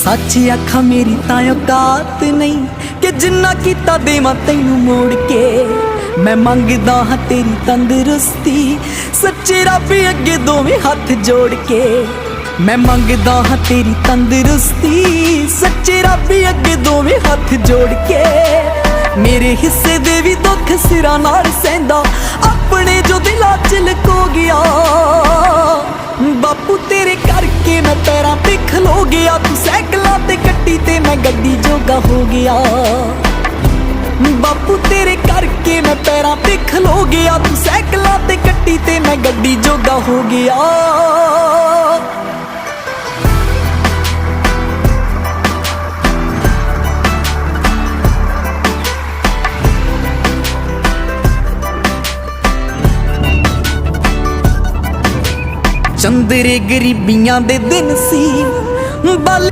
सच आखा मेरी तां औकात नहीं कि जिन्ना कीता देवां तैनू मोड़ के। मैं मंगदा हाँ तेरी तंदुरुस्ती सच्चे रब अगे दोवें हाथ जोड़ के। मैं मंगदा हाँ तेरी तंदुरुस्ती सच्चे रब अगे दोवें हाथ जोड़ के। मेरे हिस्से दे भी दुख सिरा नाल सैंदा अपने जो दिला च लको गया। बापू तेरे करके मैं पैरां ते खलो गया। तू सैकलां ते कट्टी ते मैं गड्डी जोगा हो गया। बापू तेरे करके मैं पैरां ते खलो गया। तू सैकलां ते कट्टी ते मैं गड्डी जोगा हो गया। चंदरे गरीबियां दे दिन सी बल